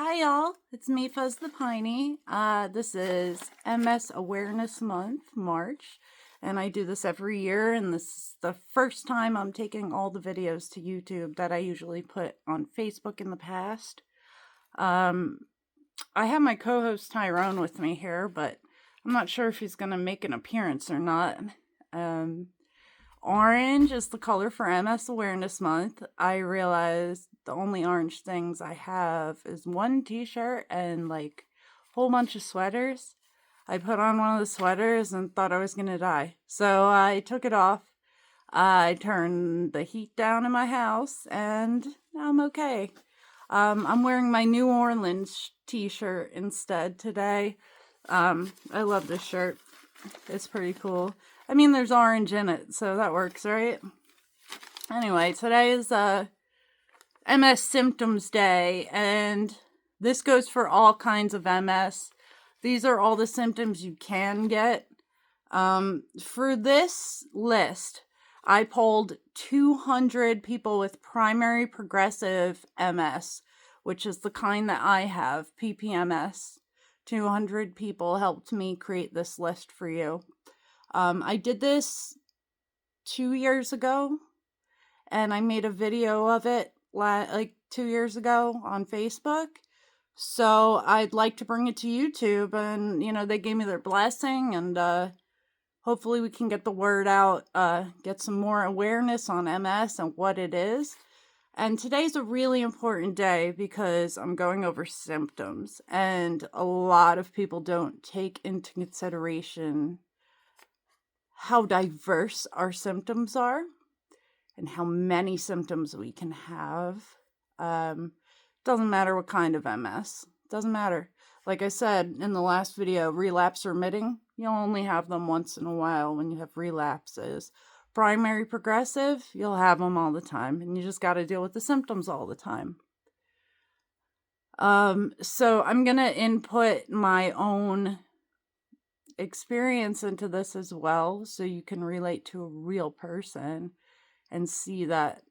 Hi y'all, it's me Fuzz the Piney. This is MS Awareness Month, March, and I do this every year, and this is the first time I'm taking all the videos to YouTube that I usually put on Facebook in the past. I have my co-host Tyrone with me here, but I'm not sure if he's going to make an appearance or not. Um, Orange is the color for MS Awareness Month. I realized the only orange things I have is one t-shirt and like a whole bunch of sweaters. I put on one of the sweaters and thought I was going to die. So I took it off. I turned the heat down in my house and I'm okay. I'm wearing my New Orleans t-shirt instead today. I love this shirt. It's pretty cool. I mean, there's orange in it, so that works, right? Anyway, today is MS Symptoms Day, and this goes for all kinds of MS. These are all the symptoms you can get. For this list, I polled 200 people with primary progressive MS, which is the kind that I have, PPMS. 200 people helped me create this list for you. I did this 2 years ago, and I made a video of it like 2 years ago on Facebook. So I'd like to bring it to YouTube, and they gave me their blessing, and hopefully we can get the word out, get some more awareness on MS and what it is. And today's a really important day because I'm going over symptoms, and a lot of people don't take into consideration how diverse our symptoms are and how many symptoms we can have. Doesn't matter what kind of MS. Doesn't matter. Like I said in the last video, relapse remitting, you'll only have them once in a while when you have relapses. Primary progressive, you'll have them all the time, and you just got to deal with the symptoms all the time. So I'm going to input my own experience into this as well, so you can relate to a real person and see that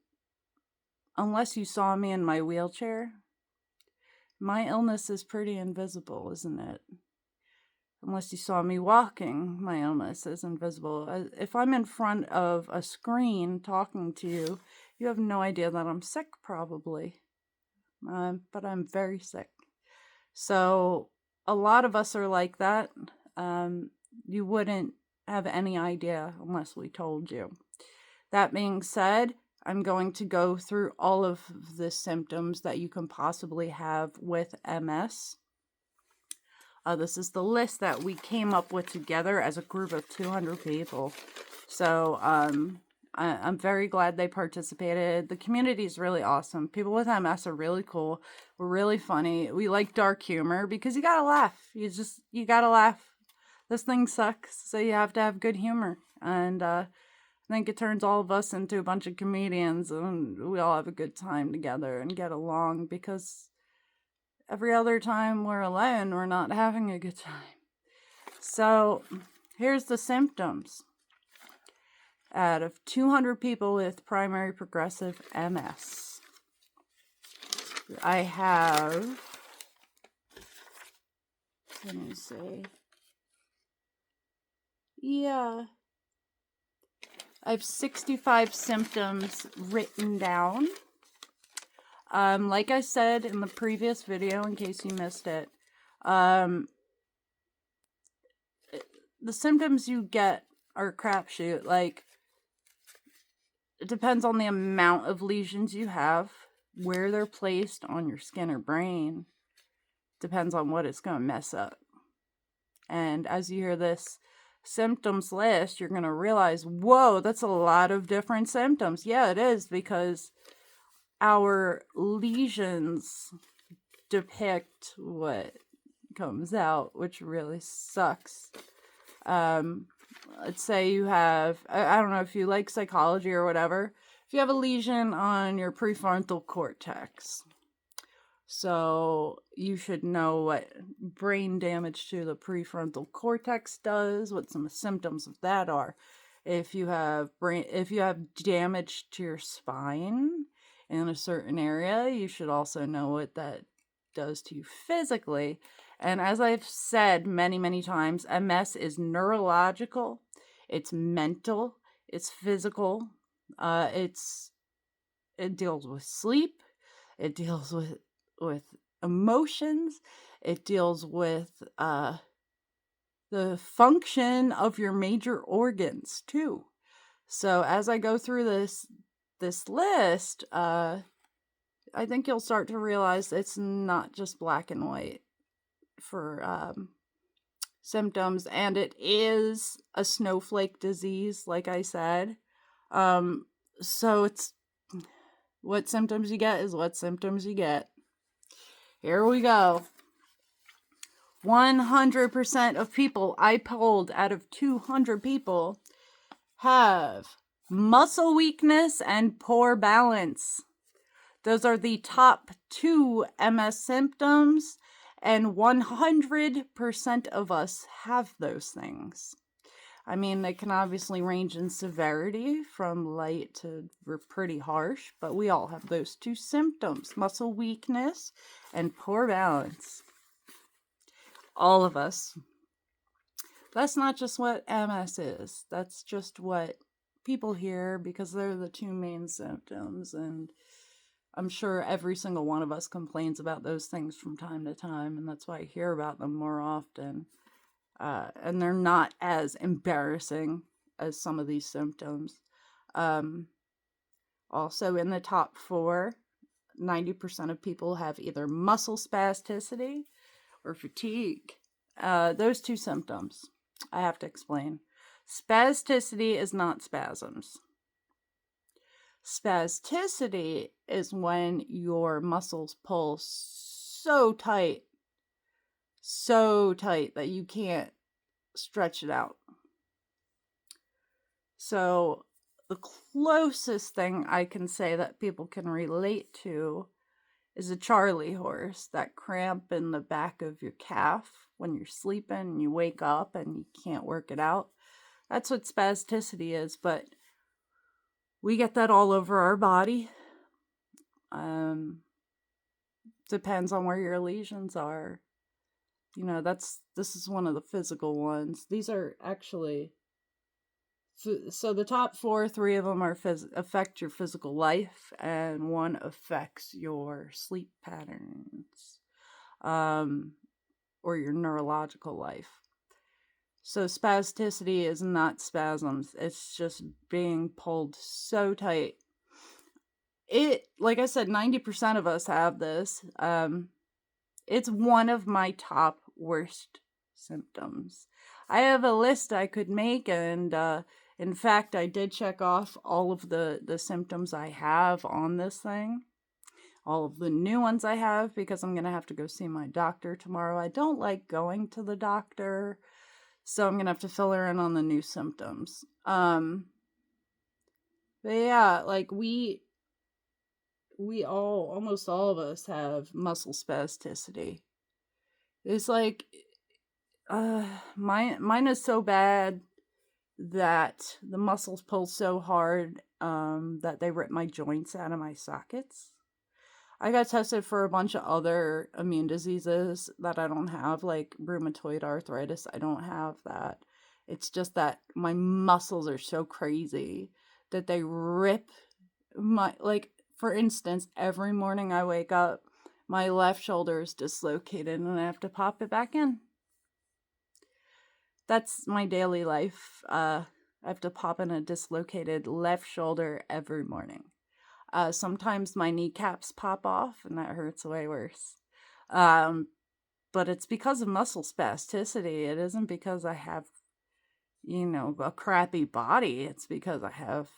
unless you saw me in my wheelchair, my illness is pretty invisible, isn't it? Unless you saw me walking, my illness is invisible. If I'm in front of a screen talking to you, you have no idea that I'm sick, probably. But I'm very sick. So a lot of us are like that. You wouldn't have any idea unless we told you. That being said, I'm going to go through all of the symptoms that you can possibly have with MS. This is the list that we came up with together as a group of 200 people. So I'm very glad they participated. The community is really awesome. People with MS are really cool. We're really funny. We like dark humor because you gotta laugh. You gotta laugh. This thing sucks, so you have to have good humor. And I think it turns all of us into a bunch of comedians, and we all have a good time together and get along, because every other time we're alone, we're not having a good time. So here's the symptoms. Out of 200 people with primary progressive MS, I have, let me see, I have 65 symptoms written down. Like I said in the previous video, in case you missed it, the symptoms you get are crapshoot. Like, it depends on the amount of lesions you have, where they're placed on your skin or brain. Depends on what it's going to mess up. And as you hear this symptoms list, you're going to realize, whoa, that's a lot of different symptoms. Yeah, it is, because our lesions depict what comes out, which really sucks. Let's say you have, I don't know if you like psychology or whatever, if you have a lesion on your prefrontal cortex, so you should know what brain damage to the prefrontal cortex does, what some symptoms of that are. If you have damage to your spine in a certain area, you should also know what that does to you physically. And as I've said many, many times, MS is neurological, it's mental, it's physical, it deals with sleep, it deals with emotions, it deals with the function of your major organs too. So as I go through this list, I think you'll start to realize it's not just black and white for symptoms, and it is a snowflake disease, like I said. So it's what symptoms you get is what symptoms you get. Here we go. 100% of people I polled out of 200 people have muscle weakness and poor balance. Those are the top 2 MS symptoms, and 100% of us have those things. I mean, they can obviously range in severity from light to pretty harsh, but we all have those 2 symptoms, muscle weakness and poor balance. All of us. That's not just what MS is. That's just what people hear because they're the 2 main symptoms, and I'm sure every single one of us complains about those things from time to time, and that's why I hear about them more often. And they're not as embarrassing as some of these symptoms. Also in the top 4, 90% of people have either muscle spasticity or fatigue. Those 2 symptoms, I have to explain. Spasticity is not spasms. Spasticity is when your muscles pull so tight that you can't stretch it out. So the closest thing I can say that people can relate to is a Charlie horse, that cramp in the back of your calf when you're sleeping and you wake up and you can't work it out. That's what spasticity is, but we get that all over our body. Depends on where your lesions are. You know, this is one of the physical ones. These are actually, so the top 4, 3 of them are affect your physical life, and 1 affects your sleep patterns, or your neurological life. So spasticity is not spasms. It's just being pulled so tight. Like I said, 90% of us have this. It's one of my top worst symptoms. I have a list I could make, and in fact, I did check off all of the symptoms I have on this thing. All of the new ones I have, because I'm going to have to go see my doctor tomorrow. I don't like going to the doctor, so I'm going to have to fill her in on the new symptoms. But yeah, like we all, almost all of us have muscle spasticity. It's like, mine is so bad that the muscles pull so hard, that they rip my joints out of my sockets. I got tested for a bunch of other immune diseases that I don't have, like rheumatoid arthritis. I don't have that. It's just that my muscles are so crazy that they rip my, like, for instance, every morning I wake up, my left shoulder is dislocated and I have to pop it back in. That's my daily life. I have to pop in a dislocated left shoulder every morning. Sometimes my kneecaps pop off and that hurts way worse. But it's because of muscle spasticity. It isn't because I have, a crappy body. It's because I have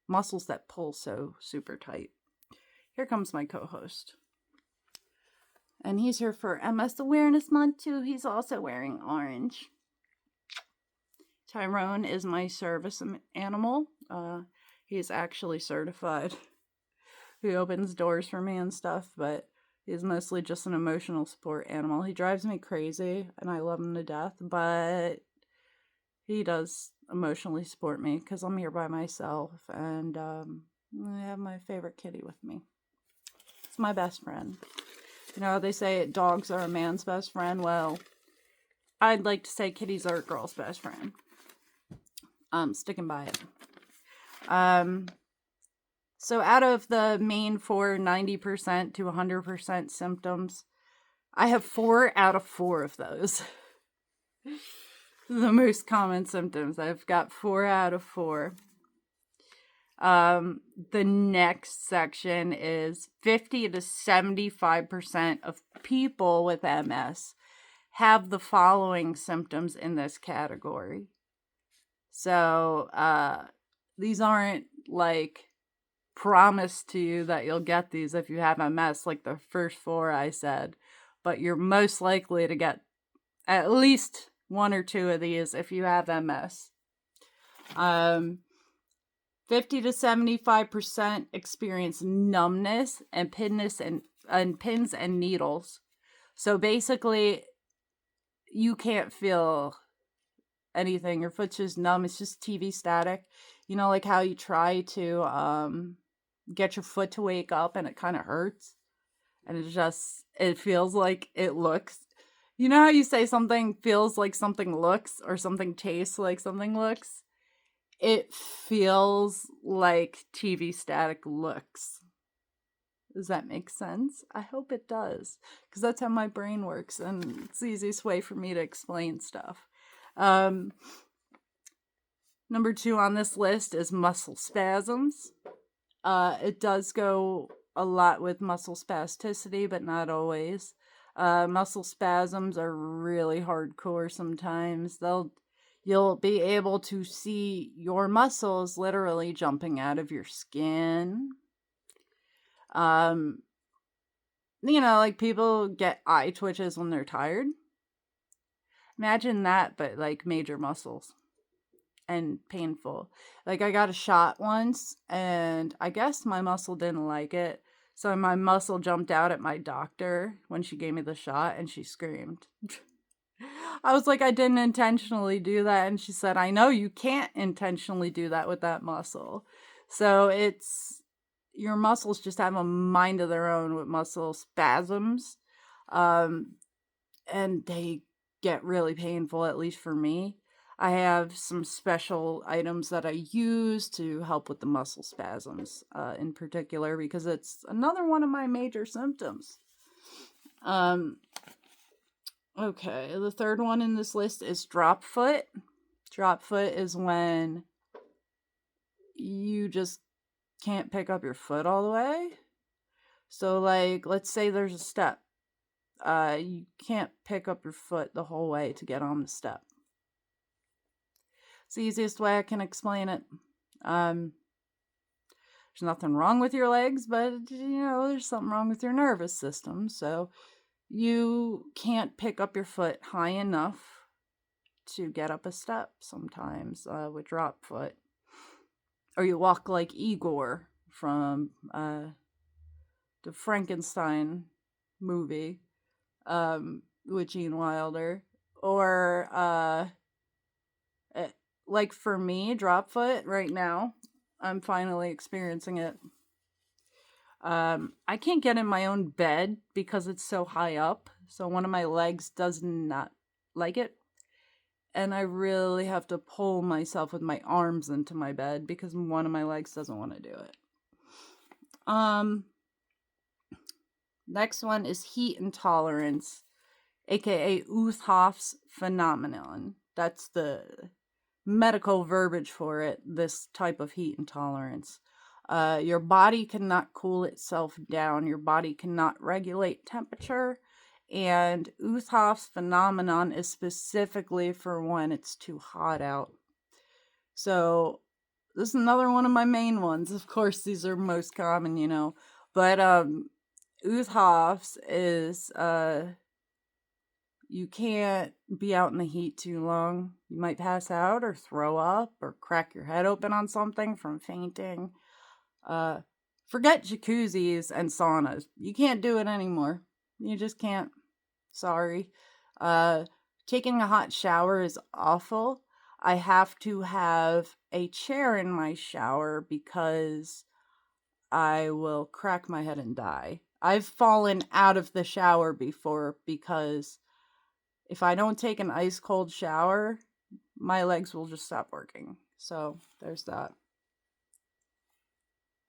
muscles that pull so super tight. Here comes my co-host. And he's here for MS Awareness Month too. He's also wearing orange. Tyrone is my service animal. He's actually certified. He opens doors for me and stuff, but he's mostly just an emotional support animal. He drives me crazy, and I love him to death, but he does emotionally support me because I'm here by myself, and I have my favorite kitty with me. It's my best friend. You know, they say dogs are a man's best friend. Well, I'd like to say kitties are a girl's best friend. I'm sticking by it. So out of the main 90% to 100% symptoms, I have 4 out of 4 of those. The most common symptoms. I've got 4 out of 4. The next section is 50 to 75% of people with MS have the following symptoms in this category. So, these aren't like promised to you that you'll get these if you have MS, like the first 4 I said, but you're most likely to get at least 1 or 2 of these if you have MS. 50 to 75% experience numbness and pins and needles. So basically, you can't feel anything. Your foot's just numb. It's just TV static. You know, like how you try to get your foot to wake up and it kind of hurts. And it feels like it looks. You know how you say something feels like something looks or something tastes like something looks? It feels like TV static looks. Does that make sense? I hope it does, because that's how my brain works, and it's the easiest way for me to explain stuff. Number 2 on this list is muscle spasms. It does go a lot with muscle spasticity, but not always. Muscle spasms are really hardcore sometimes. You'll be able to see your muscles literally jumping out of your skin. You know, like people get eye twitches when they're tired. Imagine that, but like major muscles and painful. Like I got a shot once and I guess my muscle didn't like it. So my muscle jumped out at my doctor when she gave me the shot and she screamed. I was like, I didn't intentionally do that. And she said, I know you can't intentionally do that with that muscle. So your muscles just have a mind of their own with muscle spasms. And they get really painful, at least for me. I have some special items that I use to help with the muscle spasms in particular, because it's another one of my major symptoms. Okay, the third one in this list is drop foot. Drop foot is when you just can't pick up your foot all the way. So like, let's say there's a step. You can't pick up your foot the whole way to get on the step. It's the easiest way I can explain it. There's nothing wrong with your legs, but there's something wrong with your nervous system. So you can't pick up your foot high enough to get up a step sometimes with drop foot. Or you walk like Igor from the Frankenstein movie with Gene Wilder. Or like for me, drop foot right now, I'm finally experiencing it. I can't get in my own bed because it's so high up. So one of my legs does not like it. And I really have to pull myself with my arms into my bed because one of my legs doesn't want to do it. Next one is heat intolerance, aka Uthhoff's phenomenon. That's the medical verbiage for it, this type of heat intolerance. Your body cannot cool itself down. Your body cannot regulate temperature. And Uthhoff's phenomenon is specifically for when it's too hot out. So this is another one of my main ones. Of course, these are most common, But Uthhoff's is you can't be out in the heat too long. You might pass out or throw up or crack your head open on something from fainting. Forget jacuzzis and saunas. You can't do it anymore. You just can't. Sorry. Taking a hot shower is awful. I have to have a chair in my shower because I will crack my head and die. I've fallen out of the shower before because if I don't take an ice cold shower, my legs will just stop working. So there's that.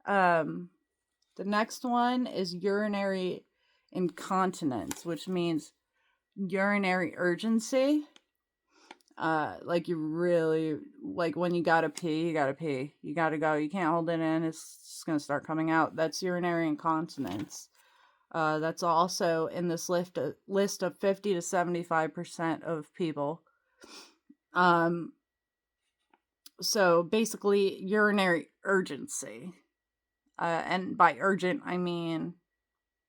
The next one is urinary incontinence, which means urinary urgency. Like you really, like when you gotta pee, you gotta pee. You gotta go. You can't hold it in. It's just gonna start coming out. That's urinary incontinence. That's also in this list of 50 to 75% of people. So basically, urinary urgency. And by urgent, I mean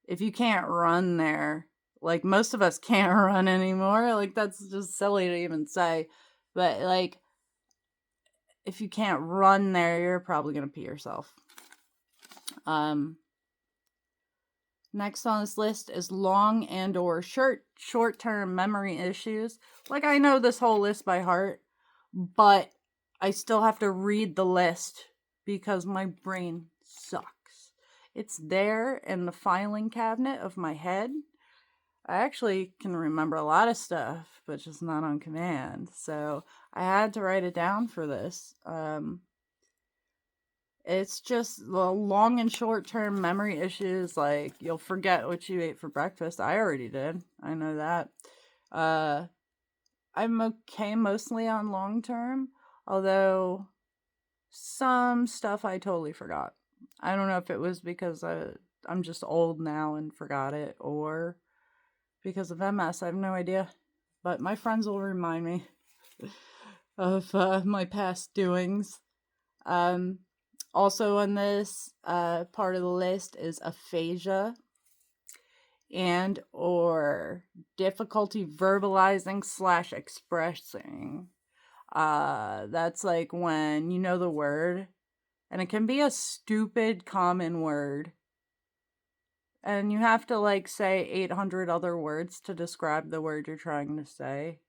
if you can't run there, like most of us can't run anymore. Like that's just silly to even say. But like if you can't run there, you're probably gonna pee yourself. Next on this list is long and or short-term memory issues. Like I know this whole list by heart, but I still have to read the list because my brain sucks. It's there in the filing cabinet of my head. I actually can remember a lot of stuff, but just not on command. So I had to write it down for this. It's just the long and short term memory issues. Like you'll forget what you ate for breakfast. I already did. I know that. I'm okay mostly on long term, although some stuff I totally forgot. I don't know if it was because I'm just old now and forgot it, or because of MS. I have no idea. But my friends will remind me of my past doings. Also on this part of the list is aphasia and or difficulty verbalizing / expressing. That's like when you know the word and it can be a stupid common word and you have to like say 800 other words to describe the word you're trying to say.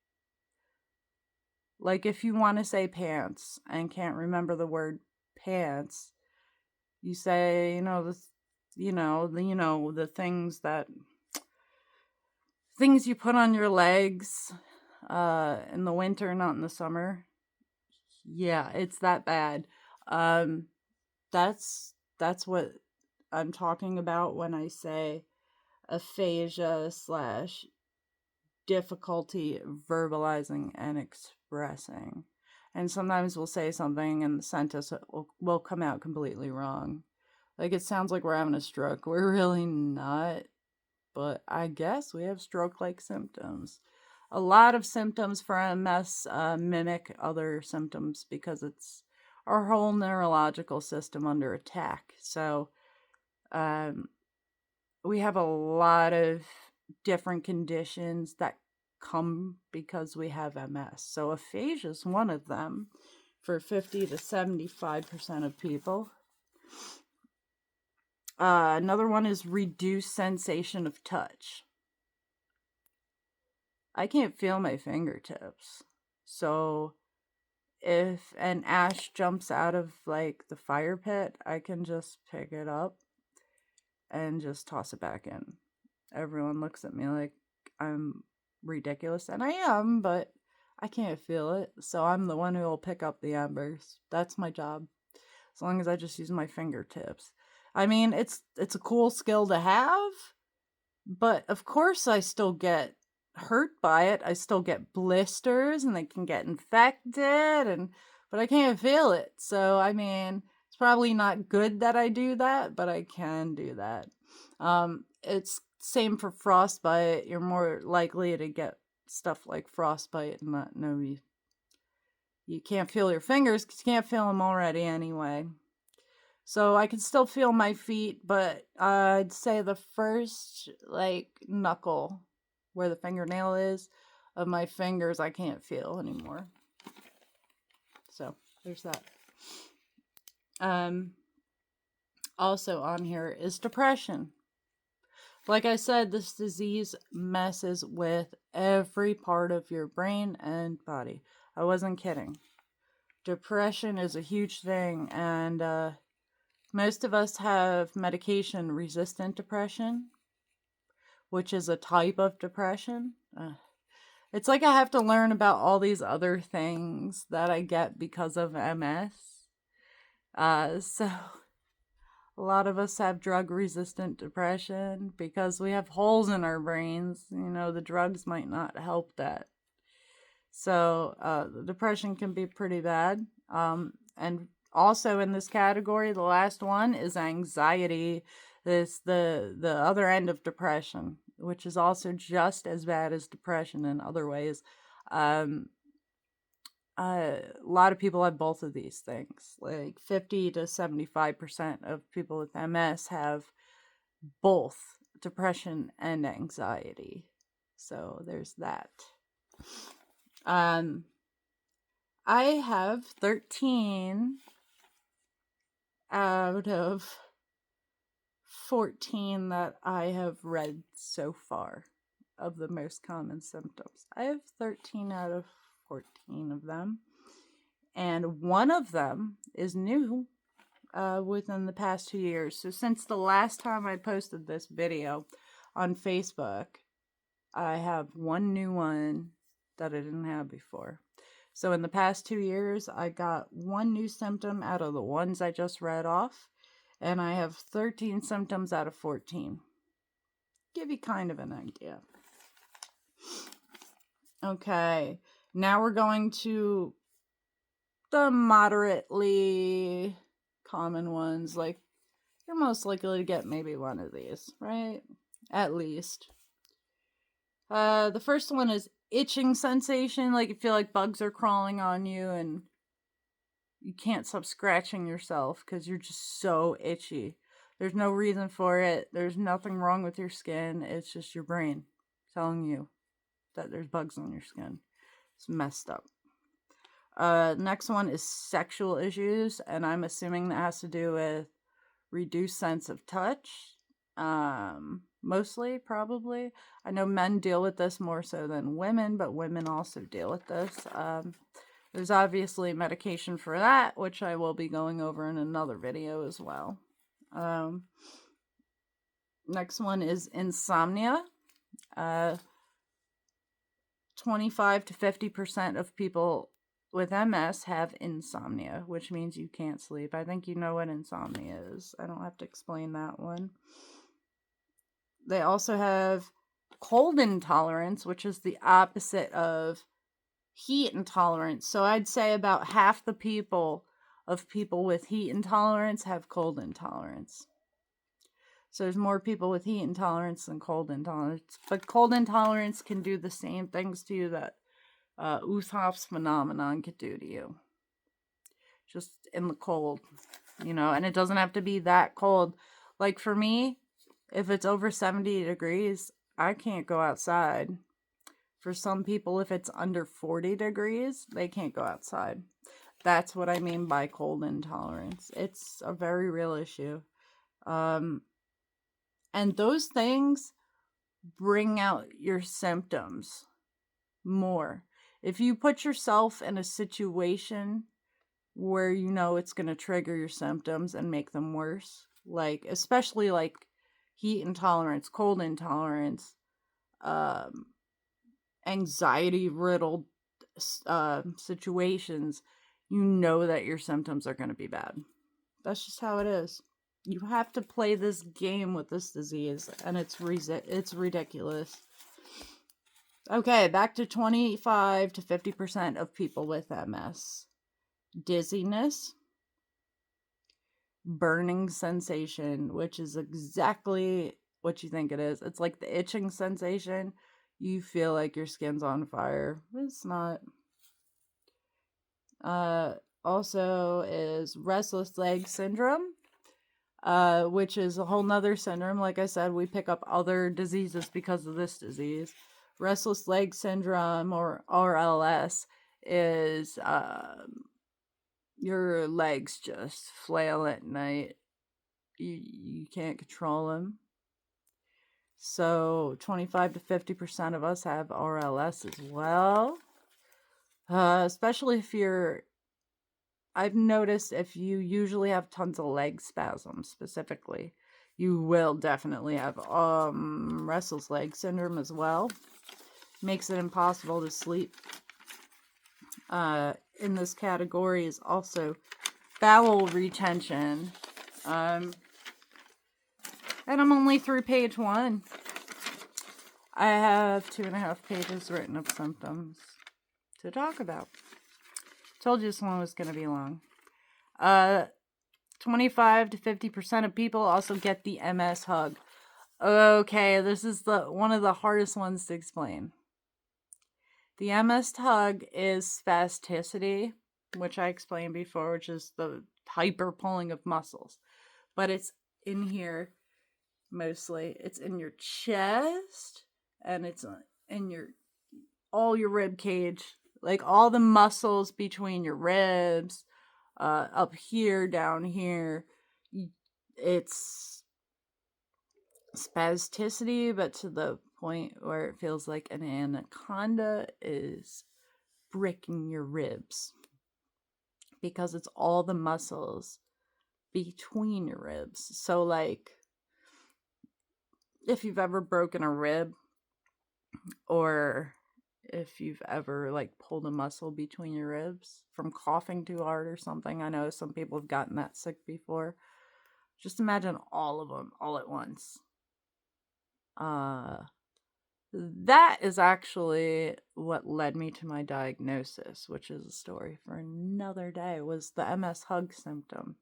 Like if you want to say pants and can't remember the word pants, you say, the things you put on your legs in the winter, not in the summer. Yeah, it's that bad. That's what I'm talking about when I say aphasia / difficulty verbalizing and expressing. And sometimes we'll say something and the sentence will come out completely wrong. Like it sounds like we're having a stroke. We're really not. But I guess we have stroke-like symptoms. A lot of symptoms for MS mimic other symptoms because it's our whole neurological system under attack. So we have a lot of different conditions that come because we have MS. So aphasia is one of them for 50 to 75% of people. Another one is reduced sensation of touch. I can't feel my fingertips. So if an ash jumps out of like the fire pit, I can just pick it up and just toss it back in. Everyone looks at me like I'm ridiculous, and I am, but I can't feel it. So I'm the one who will pick up the embers. That's my job. As long as I just use my fingertips. I mean, it's a cool skill to have, but of course I still get hurt by it. I still get blisters and they can get infected but I can't feel it. So I mean, it's probably not good that I do that, but I can do that. It's same for frostbite. You're more likely to get stuff like frostbite and not know you can't feel your fingers because you can't feel them already anyway. So I can still feel my feet, but I'd say the first like knuckle where the fingernail is of my fingers I can't feel anymore. So there's that. Also on here is depression. Like I said, this disease messes with every part of your brain and body. I wasn't kidding. Depression is a huge thing, and most of us have medication-resistant depression, which is a type of depression. It's like I have to learn about all these other things that I get because of MS. So a lot of us have drug-resistant depression because we have holes in our brains. You know, the drugs might not help that. So the depression can be pretty bad. And also in this category, the last one is anxiety. This the other end of depression, which is also just as bad as depression in other ways. A lot of people have both of these things. Like 50 to 75% of people with MS have both depression and anxiety. So there's that. I have 13 out of 14 that I have read so far of the most common symptoms. I have 13 out of 14 of them. And one of them is new within the past 2 years. So since the last time I posted this video on Facebook, I have one new one that I didn't have before. So in the past 2 years, I got one new symptom out of the ones I just read off, and I have 13 symptoms out of 14. Give you kind of an idea. Okay, now we're going to the moderately common ones. Like, you're most likely to get maybe one of these, right? At least. The first one is itching sensation, like you feel like bugs are crawling on you and you can't stop scratching yourself because you're just so itchy. There's no reason for it. There's nothing wrong with your skin. It's just your brain telling you that there's bugs on your skin. It's messed up. Next one is sexual issues, and I'm assuming that has to do with reduced sense of touch. Mostly, probably. I know men deal with this more so than women, but women also deal with this. There's obviously medication for that, which I will be going over in another video as well. Next one is insomnia. 25 to 50% of people with MS have insomnia, which means you can't sleep. I think you know what insomnia is. I don't have to explain that one. They also have cold intolerance, which is the opposite of heat intolerance. So I'd say about half the people with heat intolerance have cold intolerance. So there's more people with heat intolerance than cold intolerance. But cold intolerance can do the same things to you that Uthoff's phenomenon could do to you. Just in the cold, you know, and it doesn't have to be that cold. Like for me, if it's over 70 degrees, I can't go outside. For some people, if it's under 40 degrees, they can't go outside. That's what I mean by cold intolerance. It's a very real issue. And those things bring out your symptoms more. If you put yourself in a situation where you know it's going to trigger your symptoms and make them worse, like especially like heat intolerance, cold intolerance, anxiety riddled situations, you know that your symptoms are going to be bad. That's just how it is. You have to play this game with this disease, and it's ridiculous. Okay, back to 25 to 50% of people with MS. Dizziness, burning sensation, which is exactly what you think it is. It's like the itching sensation. You feel like your skin's on fire. It's not. Also is restless leg syndrome, which is a whole nother syndrome. Like I said, we pick up other diseases because of this disease. Restless leg syndrome, or RLS, is your legs just flail at night. You can't control them. So 25 to 50% of us have RLS as well. Especially if I've noticed if you usually have tons of leg spasms specifically, You will definitely have restless leg syndrome as well. Makes it impossible to sleep. In this category is also bowel retention. And I'm only through page 1. I have 2.5 pages written of symptoms to talk about. Told you this one was going to be long. 25 to 50% of people also get the MS hug. Okay, this is one of the hardest ones to explain. The MS hug is spasticity, which I explained before, which is the hyper pulling of muscles. But it's in here mostly. It's in your chest and it's in all your rib cage, like all the muscles between your ribs, up here, down here. It's spasticity, but to the point where it feels like an anaconda is breaking your ribs, because it's all the muscles between your ribs. So like, if you've ever broken a rib, or if you've ever like pulled a muscle between your ribs from coughing too hard or something, I know some people have gotten that sick before. Just imagine all of them all at once. That is actually what led me to my diagnosis, which is a story for another day, was the MS hug symptom.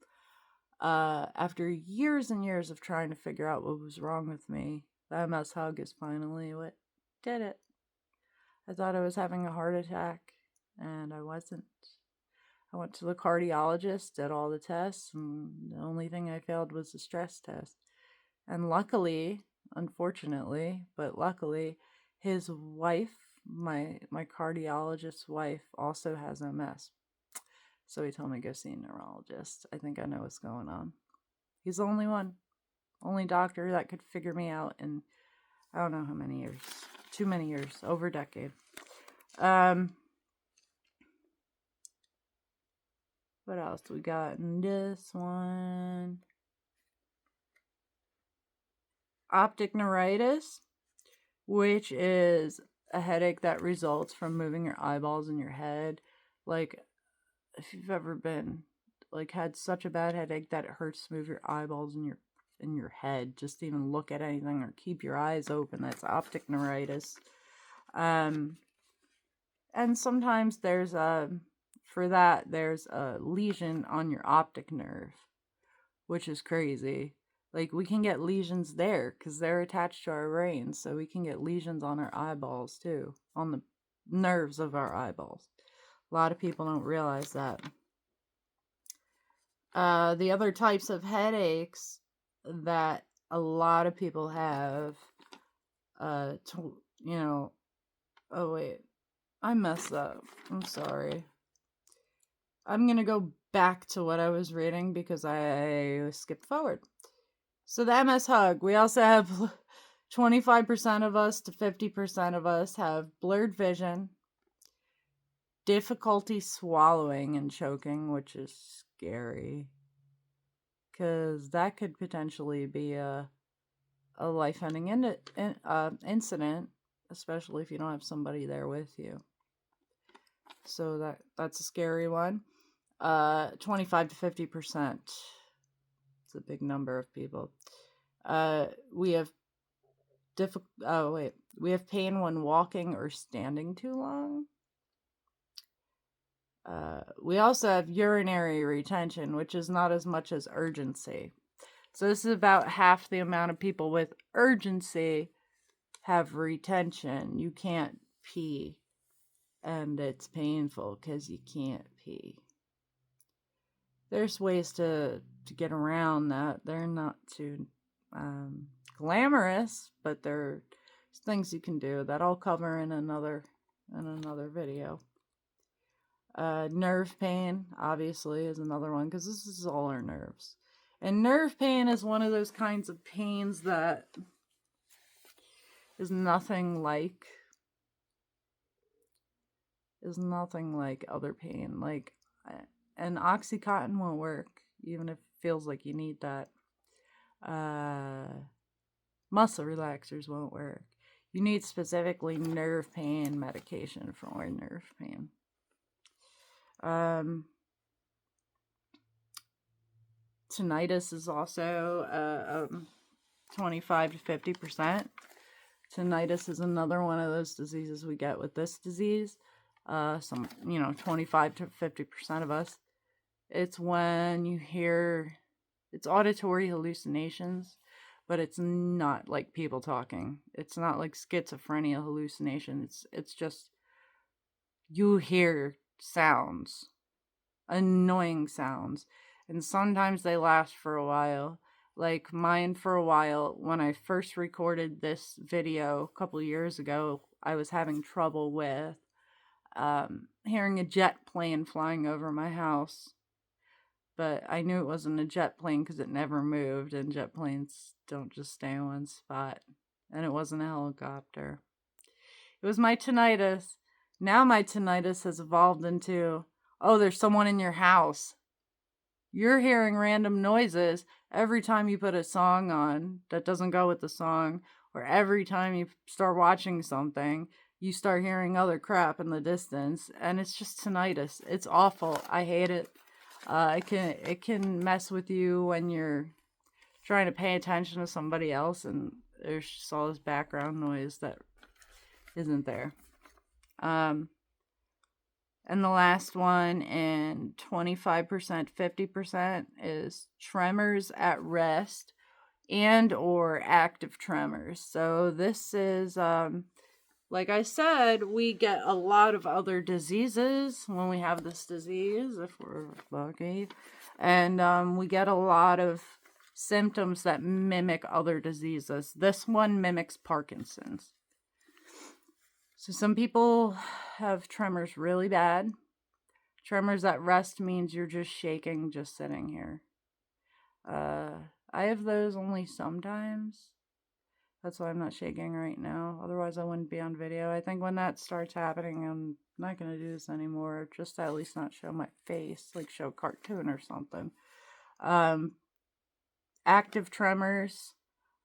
After years and years of trying to figure out what was wrong with me, the MS hug is finally what did it. I thought I was having a heart attack, and I wasn't. I went to the cardiologist, did all the tests, and the only thing I failed was the stress test. And luckily, unfortunately, but luckily, his wife, my cardiologist's wife, also has MS. So he told me to go see a neurologist. I think I know what's going on. He's the only doctor that could figure me out in I don't know how many years. Too many years, over a decade. What else we got in this one? Optic neuritis, which is a headache that results from moving your eyeballs in your head. Like, if you've ever been, like, had such a bad headache that it hurts to move your eyeballs in your head, just to even look at anything or keep your eyes open, that's optic neuritis. And sometimes there's a lesion on your optic nerve, which is crazy. Like, we can get lesions there because they're attached to our brains, so we can get lesions on our eyeballs too, on the nerves of our eyeballs. A lot of people don't realize that. The other types of headaches that a lot of people have, oh wait, I messed up. I'm sorry. I'm going to go back to what I was reading because I skipped forward. So the MS hug, we also have 25% of us to 50% of us have blurred vision, difficulty swallowing and choking, which is scary, because that could potentially be a life-ending incident, especially if you don't have somebody there with you. So that's a scary one. 25 to 50%. It's a big number of people. We have pain when walking or standing too long. We also have urinary retention, which is not as much as urgency. So this is about half the amount of people with urgency have retention. You can't pee, and it's painful because you can't pee. There's ways to get around that. They're not too glamorous, but there's things you can do that I'll cover in another video. Nerve pain, obviously, is another one, because this is all our nerves. And nerve pain is one of those kinds of pains that is nothing like other pain. Like, and Oxycontin won't work, even if it feels like you need that. Muscle relaxers won't work. You need specifically nerve pain medication for nerve pain. Tinnitus is also 25 to 50%. Tinnitus is another one of those diseases we get with this disease. 25 to 50% of us. It's when you hear, it's auditory hallucinations, but it's not like people talking. It's not like schizophrenia hallucination. It's just, you hear sounds, annoying sounds, and sometimes they last for a while. Like mine for a while, when I first recorded this video a couple years ago, I was having trouble with hearing a jet plane flying over my house. But I knew it wasn't a jet plane because it never moved, and jet planes don't just stay in one spot. And it wasn't a helicopter. It was my tinnitus. Now my tinnitus has evolved into, oh, there's someone in your house. You're hearing random noises every time you put a song on that doesn't go with the song, or every time you start watching something, you start hearing other crap in the distance, and it's just tinnitus. It's awful. I hate it. It can mess with you when you're trying to pay attention to somebody else, and there's just all this background noise that isn't there. And the last one, in 25%, 50%, is tremors at rest and or active tremors. So this is, like I said, we get a lot of other diseases when we have this disease, if we're lucky. And we get a lot of symptoms that mimic other diseases. This one mimics Parkinson's. So some people have tremors really bad. Tremors at rest means you're just shaking, just sitting here. I have those only sometimes. That's why I'm not shaking right now. Otherwise, I wouldn't be on video. I think when that starts happening, I'm not going to do this anymore. Just to at least not show my face, like show a cartoon or something. Active tremors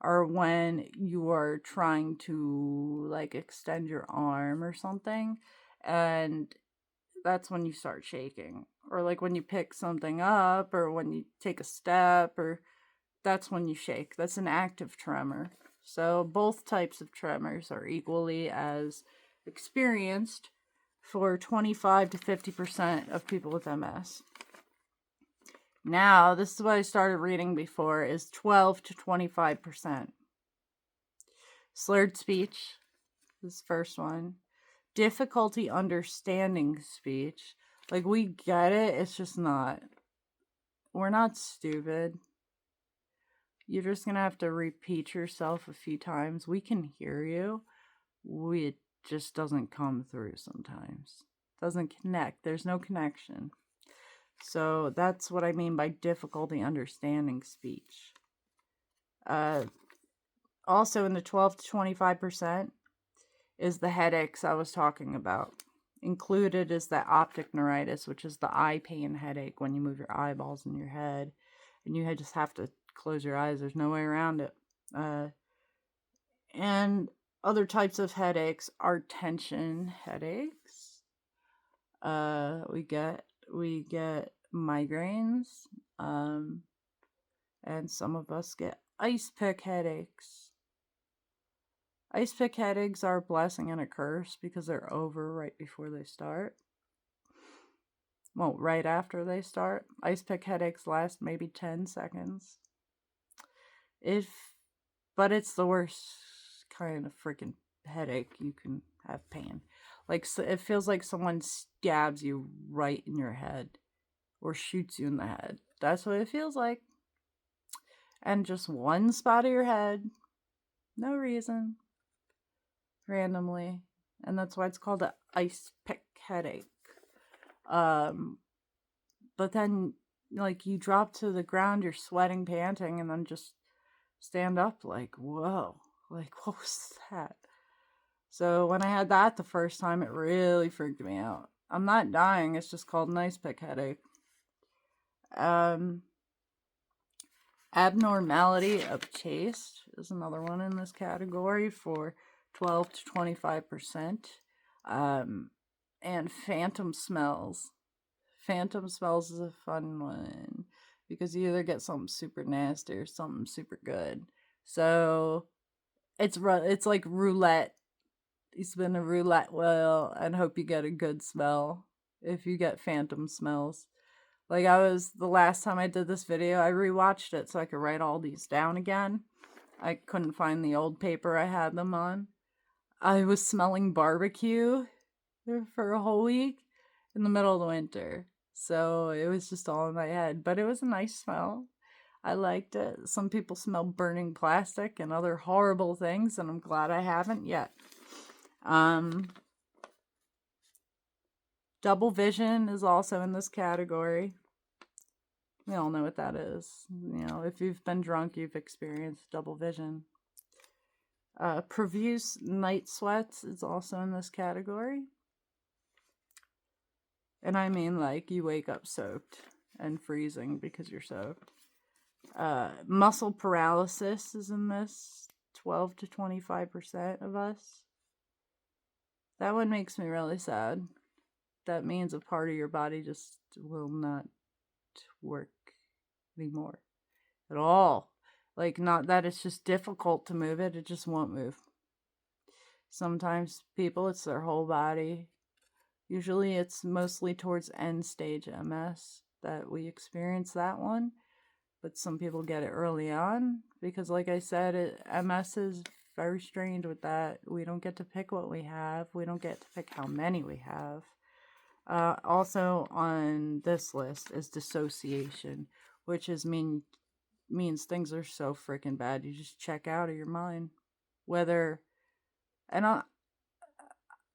are when you are trying to like extend your arm or something, and that's when you start shaking. Or like when you pick something up, or when you take a step, or that's when you shake. That's an active tremor. So both types of tremors are equally as experienced for 25 to 50% of people with MS. Now, this is what I started reading before, is 12 to 25%. Slurred speech, this first one. Difficulty understanding speech. Like, we get it, it's just not. We're not stupid. You're just going to have to repeat yourself a few times. We can hear you. It just doesn't come through sometimes. Doesn't connect. There's no connection. So that's what I mean by difficulty understanding speech. Also in the 12 to 25% is the headaches I was talking about. Included is the optic neuritis, which is the eye pain headache when you move your eyeballs in your head. And you just have to close your eyes. There's no way around it. And other types of headaches are tension headaches. We get migraines. And some of us get ice pick headaches. Ice pick headaches are a blessing and a curse because they're over right before they start. Well, right after they start. Ice pick headaches last maybe 10 seconds. But it's the worst kind of freaking headache. You can have pain. Like, so it feels like someone stabs you right in your head or shoots you in the head. That's what it feels like. And just one spot of your head. No reason. Randomly. And that's why it's called an ice pick headache. But then, like, you drop to the ground, you're sweating, panting, and then just stand up like, whoa, like, what was that? So when I had that the first time, it really freaked me out. I'm not dying, it's just called an ice pick headache. Abnormality of taste is another one in this category for 12 to 25%. And phantom smells. Phantom smells is a fun one because you either get something super nasty or something super good. So it's like roulette. You spin a roulette wheel and hope you get a good smell if you get phantom smells. Like the last time I did this video, I rewatched it so I could write all these down again. I couldn't find the old paper I had them on. I was smelling barbecue for a whole week in the middle of the winter. So it was just all in my head. But it was a nice smell. I liked it. Some people smell burning plastic and other horrible things, and I'm glad I haven't yet. Double vision is also in this category. We all know what that is. You know, if you've been drunk, you've experienced double vision. Profuse night sweats is also in this category. And I mean, like, you wake up soaked and freezing because you're soaked. Muscle paralysis is in this, 12 to 25% of us. That one makes me really sad. That means a part of your body just will not work anymore at all. Like, not that it's just difficult to move it just won't move. Sometimes people, it's their whole body. Usually it's mostly towards end stage MS that we experience that one. But some people get it early on because, like I said, MS is very strange with that. We don't get to pick what we have. We don't get to pick how many we have. Also on this list is dissociation, which means things are so freaking bad you just check out of your mind.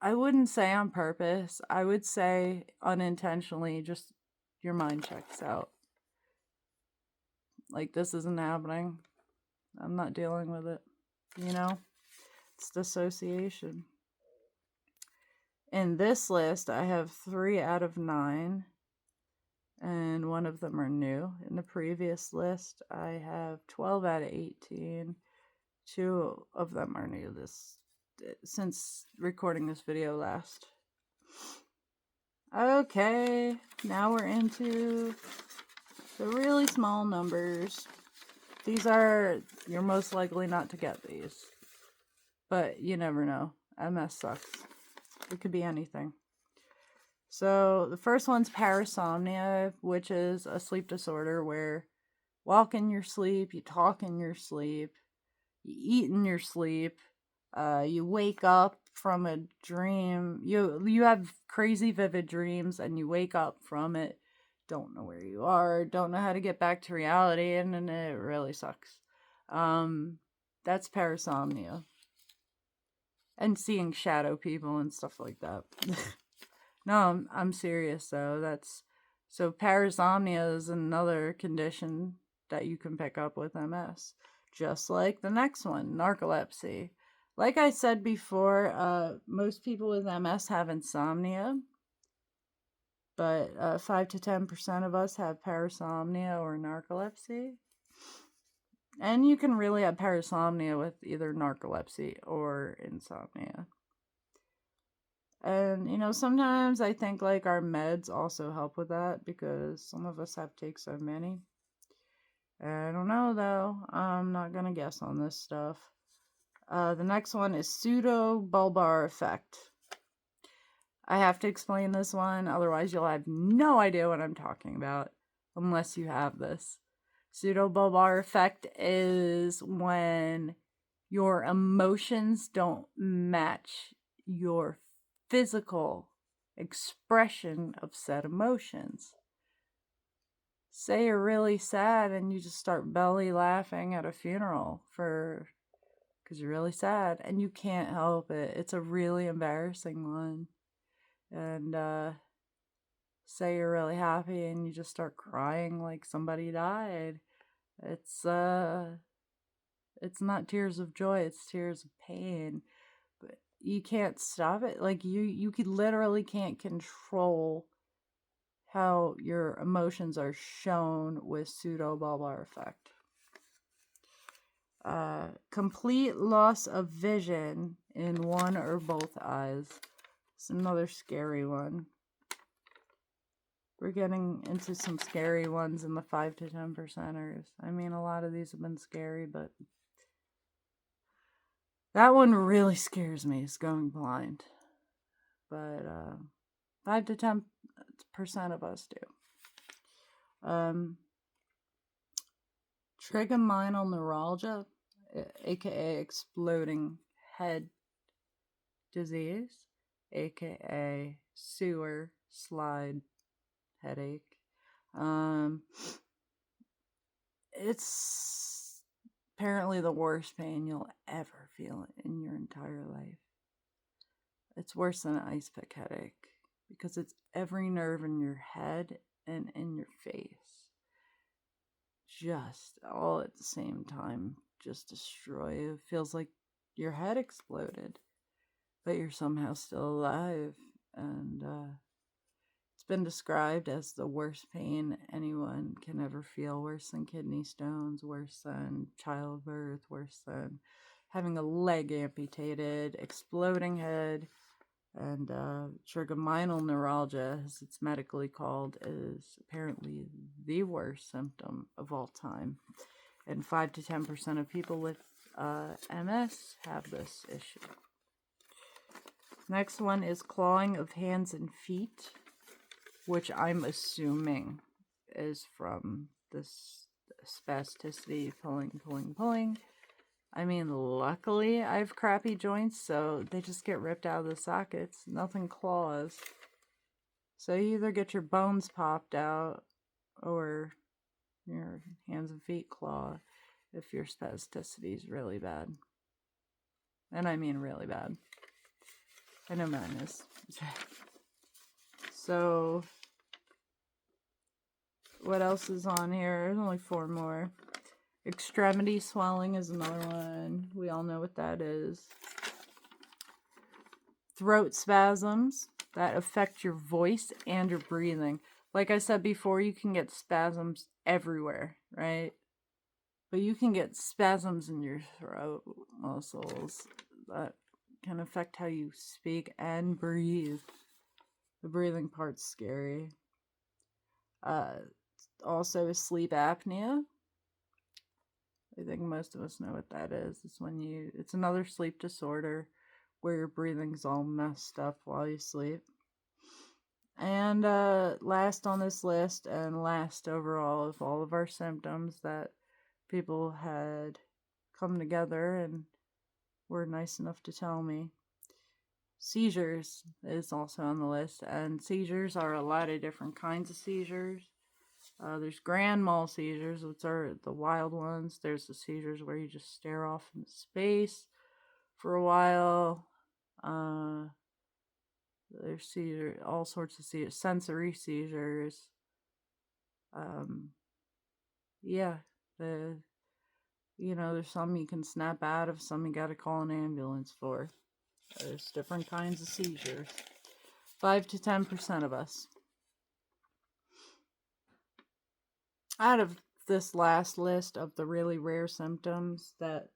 I wouldn't say on purpose. I would say unintentionally, just your mind checks out. Like, this isn't happening. I'm not dealing with it. You know? It's dissociation. In this list, I have 3 out of 9. And one of them are new. In the previous list, I have 12 out of 18. 2 of them are new since recording this video last. Okay, now we're into the really small numbers. You're most likely not to get these. But you never know. MS sucks. It could be anything. So the first one's parasomnia, which is a sleep disorder where you walk in your sleep, you talk in your sleep, you eat in your sleep, you wake up from a dream, you have crazy vivid dreams and you wake up from it, don't know where you are, don't know how to get back to reality, and it really sucks. That's parasomnia. And seeing shadow people and stuff like that. No, I'm serious though. So parasomnia is another condition that you can pick up with MS. Just like the next one, narcolepsy. Like I said before, most people with MS have insomnia, but 5 to 10% of us have parasomnia or narcolepsy. And you can really have parasomnia with either narcolepsy or insomnia. And, you know, sometimes I think like our meds also help with that because some of us have to take so many. I don't know though. I'm not going to guess on this stuff. The next one is pseudobulbar effect. I have to explain this one, otherwise you'll have no idea what I'm talking about unless you have this. Pseudobulbar effect is when your emotions don't match your physical expression of said emotions. Say you're really sad and you just start belly laughing at a funeral because you're really sad and you can't help it. It's a really embarrassing one. And say you're really happy and you just start crying like somebody died. It's not tears of joy, it's tears of pain. But you can't stop it. Like you literally can't control how your emotions are shown with pseudobulbar effect. Complete loss of vision in one or both eyes. It's another scary one. We're getting into some scary ones in the 5 to 10%ers. I mean, a lot of these have been scary, but that one really scares me, is going blind. But 5 to 10% of us do. Trigeminal neuralgia, aka exploding head disease, aka sewer slide headache. It's apparently the worst pain you'll ever feel in your entire life. It's worse than an ice pick headache because it's every nerve in your head and in your face. Just all at the same time, just destroy you. It feels like your head exploded, but you're somehow still alive. And it's been described as the worst pain anyone can ever feel, worse than kidney stones, worse than childbirth, worse than having a leg amputated, exploding head. And trigeminal neuralgia, as it's medically called, is apparently the worst symptom of all time. And 5 to 10% of people with MS have this issue. Next one is clawing of hands and feet, which I'm assuming is from this spasticity, pulling. I mean, luckily I have crappy joints, so they just get ripped out of the sockets. Nothing claws. So you either get your bones popped out or your hands and feet claw if your spasticity is really bad. And I mean really bad. I know mine is. So, what else is on here? There's only 4 more. Extremity swelling is another one. We all know what that is. Throat spasms that affect your voice and your breathing. Like I said before, you can get spasms everywhere, right? But you can get spasms in your throat muscles that can affect how you speak and breathe. The breathing part's scary. Also, sleep apnea. I think most of us know what that is. It's another sleep disorder where your breathing's all messed up while you sleep. And last on this list, and last overall of all of our symptoms that people had come together and were nice enough to tell me, seizures is also on the list. And seizures are a lot of different kinds of seizures. There's grand mal seizures, which are the wild ones. There's the seizures where you just stare off into space for a while. There's all sorts of seizures, sensory seizures. There's some you can snap out of, some you gotta call an ambulance for. There's different kinds of seizures. 5 to 10% of us. Out of this last list of the really rare symptoms that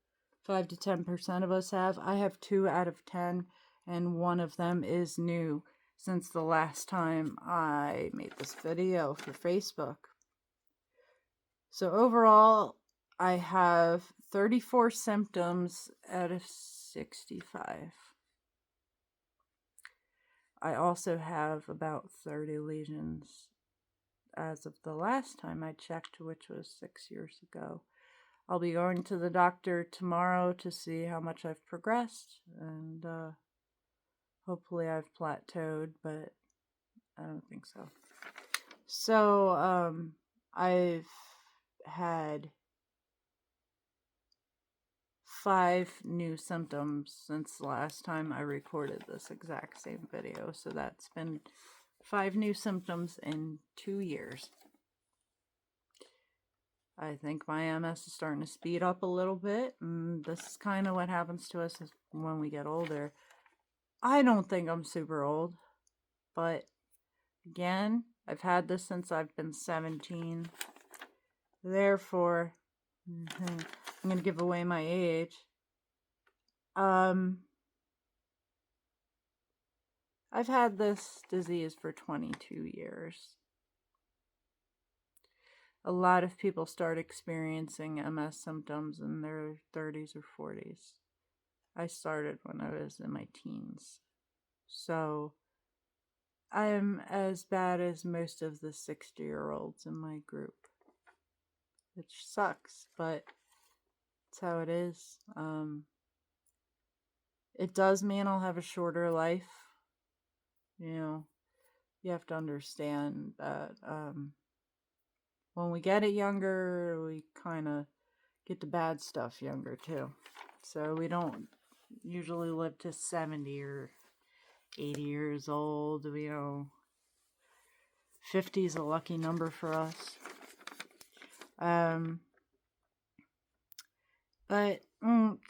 5 to 10% of us have, I have 2 out of 10, and one of them is new since the last time I made this video for Facebook. So overall, I have 34 symptoms out of 65. I also have about 30 lesions as of the last time I checked, which was 6 years ago. I'll be going to the doctor tomorrow to see how much I've progressed, and hopefully I've plateaued, but I don't think so. So, I've had 5 new symptoms since the last time I recorded this exact same video. So that's been 5 new symptoms in 2 years. I think my MS is starting to speed up a little bit, and this is kind of what happens to us when we get older. I don't think I'm super old, but again, I've had this since I've been 17. Therefore, I'm going to give away my age. I've had this disease for 22 years. A lot of people start experiencing MS symptoms in their 30s or 40s. I started when I was in my teens. So I'm as bad as most of the 60-year-olds in my group, which sucks, but it's how it is. It does mean I'll have a shorter life. You know, you have to understand that when we get it younger, we kind of get the bad stuff younger too. So we don't usually live to 70 or 80 years old. 50 is a lucky number for us. But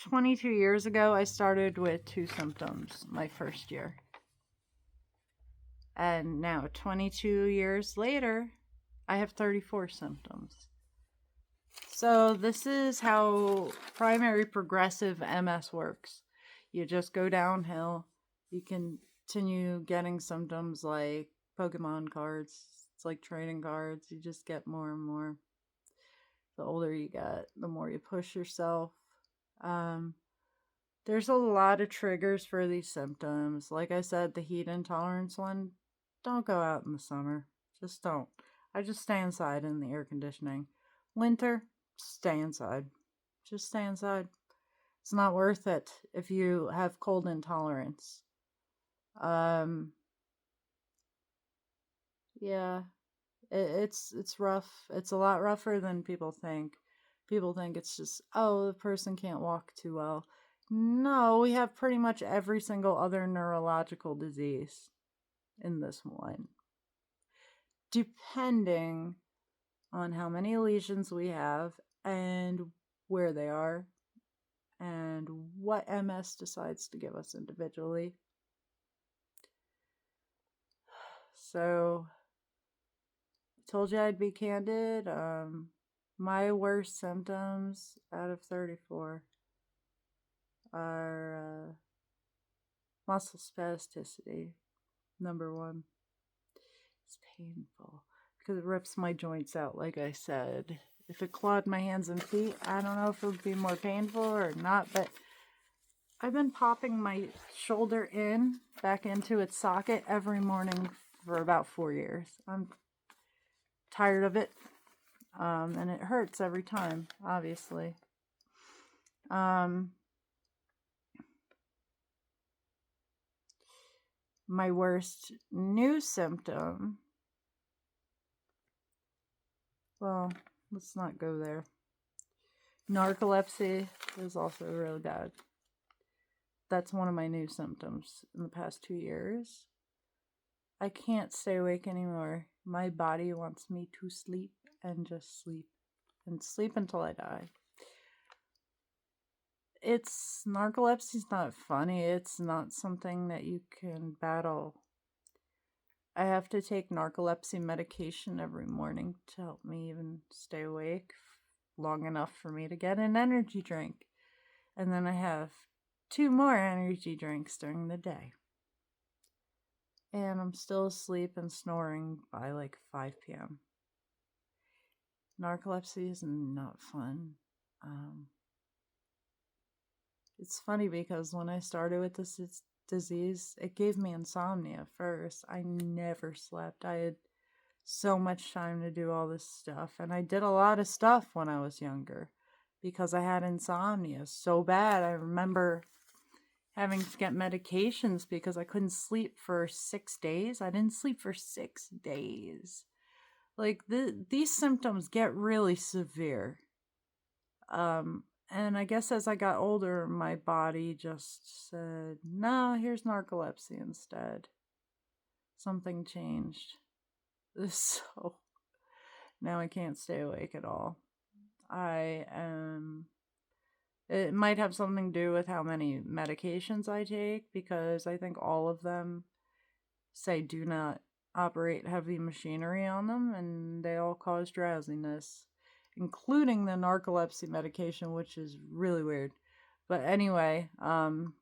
22 years ago, I started with 2 symptoms my first year. And now, 22 years later, I have 34 symptoms. So this is how primary progressive MS works. You just go downhill. You continue getting symptoms like Pokemon cards. It's like trading cards. You just get more and more. The older you get, the more you push yourself. There's a lot of triggers for these symptoms. Like I said, the heat intolerance one, don't go out in the summer. Just don't. I just stay inside in the air conditioning. Winter, stay inside. Just stay inside. It's not worth it if you have cold intolerance. Yeah, it's rough. It's a lot rougher than people think. People think it's just, oh, the person can't walk too well. No, we have pretty much every single other neurological disease in this one, depending on how many lesions we have and where they are and what MS decides to give us individually. So, I told you I'd be candid. My worst symptoms out of 34 are muscle spasticity, number 1. It's painful because it rips my joints out, like I said. If it clawed my hands and feet, I don't know if it would be more painful or not, but I've been popping my shoulder back into its socket every morning for about 4 years. I'm tired of it, and it hurts every time, obviously. My worst new symptom, well, let's not go there. Narcolepsy is also really bad. That's one of my new symptoms in the past 2 years. I can't stay awake anymore. My body wants me to sleep and just sleep and sleep until I die. Narcolepsy's not funny. It's not something that you can battle. I have to take narcolepsy medication every morning to help me even stay awake long enough for me to get an energy drink. And then I have 2 more energy drinks during the day. And I'm still asleep and snoring by like 5 p.m. Narcolepsy is not fun. It's funny because when I started with this disease, it gave me insomnia first. I never slept. I had so much time to do all this stuff. And I did a lot of stuff when I was younger because I had insomnia so bad. I remember having to get medications because I couldn't sleep for 6 days. I didn't sleep for 6 days. Like, these symptoms get really severe. And I guess as I got older, my body just said, no, here's narcolepsy instead. Something changed. So now I can't stay awake at all. It might have something to do with how many medications I take, because I think all of them say do not operate heavy machinery on them, and they all cause drowsiness. including the narcolepsy medication, which is really weird. But anyway, the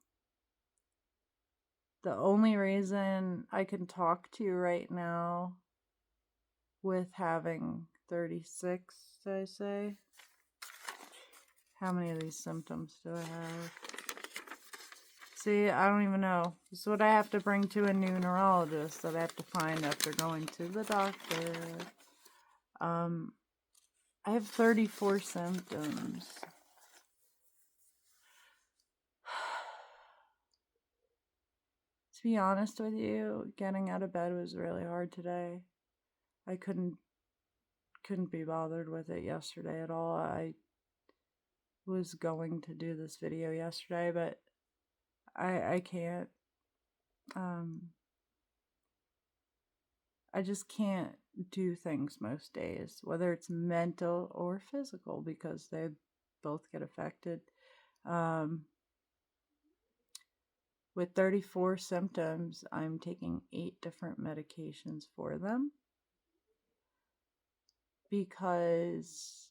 only reason I can talk to you right now with having 36, did I say? How many of these symptoms do I have? See, I don't even know. This is what I have to bring to a new neurologist that I have to find after going to the doctor. I have 34 symptoms. To be honest with you, getting out of bed was really hard today. I couldn't be bothered with it yesterday at all. I was going to do this video yesterday, but I can't. I just can't do things most days, whether it's mental or physical, because they both get affected. With 34 symptoms, I'm taking 8 different medications for them because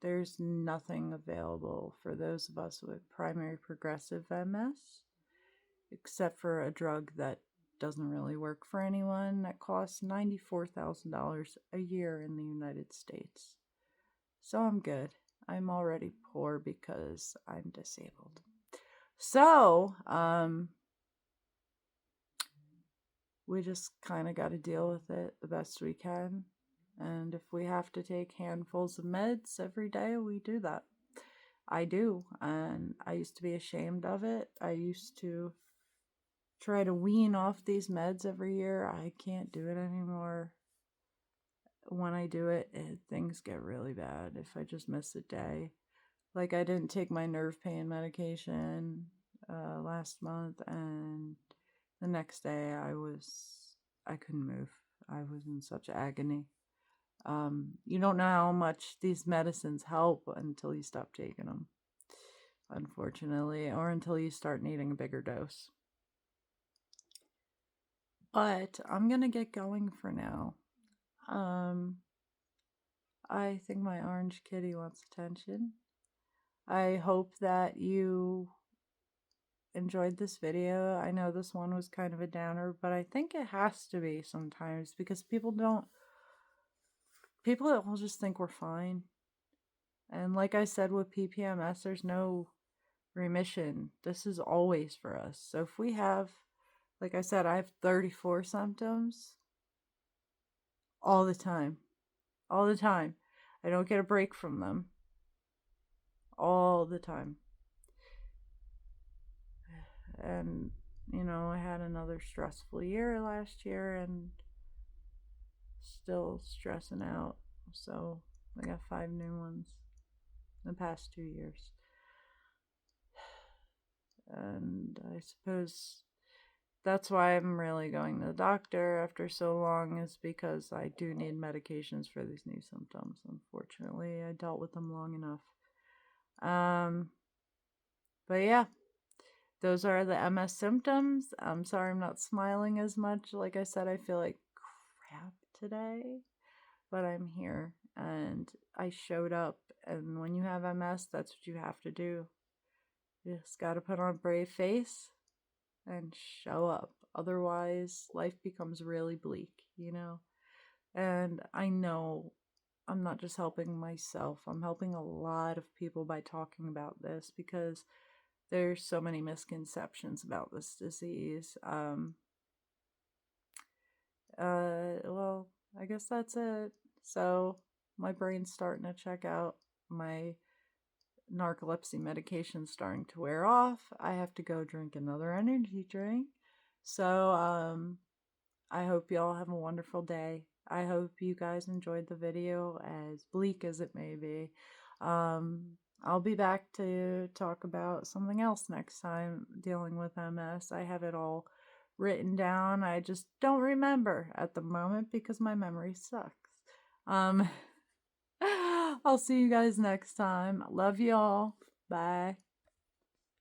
there's nothing available for those of us with primary progressive MS, except for a drug that doesn't really work for anyone that costs $94,000 a year in the United States. So I'm good. I'm already poor because I'm disabled. So, we just kind of got to deal with it the best we can. And if we have to take handfuls of meds every day, we do that. I do. And I used to be ashamed of it. I used to try to wean off these meds every year. I can't do it anymore. When I do it, things get really bad if I just miss a day. Like, I didn't take my nerve pain medication last month, and the next day I couldn't move. I was in such agony. You don't know how much these medicines help until you stop taking them, unfortunately, or until you start needing a bigger dose. But I'm going to get going for now. I think my orange kitty wants attention. I hope that you enjoyed this video. I know this one was kind of a downer, but I think it has to be sometimes because people will just think we're fine. And like I said with PPMS, there's no remission. This is always for us. So if we have, like I said, I have 34 symptoms all the time. All the time. I don't get a break from them. All the time. And, I had another stressful year last year and still stressing out. So I got 5 new ones in the past 2 years. And I suppose that's why I'm really going to the doctor after so long, is because I do need medications for these new symptoms. Unfortunately, I dealt with them long enough. But yeah, those are the MS symptoms. I'm sorry I'm not smiling as much. Like I said, I feel like crap today, but I'm here and I showed up. And when you have MS, that's what you have to do. You just got to put on a brave face and show up. Otherwise, life becomes really bleak, And I know I'm not just helping myself. I'm helping a lot of people by talking about this because there's so many misconceptions about this disease. Well, I guess that's it. So my brain's starting to check out. My narcolepsy medication's starting to wear off. I have to go drink another energy drink. So, I hope y'all have a wonderful day. I hope you guys enjoyed the video, as bleak as it may be. I'll be back to talk about something else next time dealing with MS. I have it all written down. I just don't remember at the moment because my memory sucks. I'll see you guys next time. Love y'all. Bye.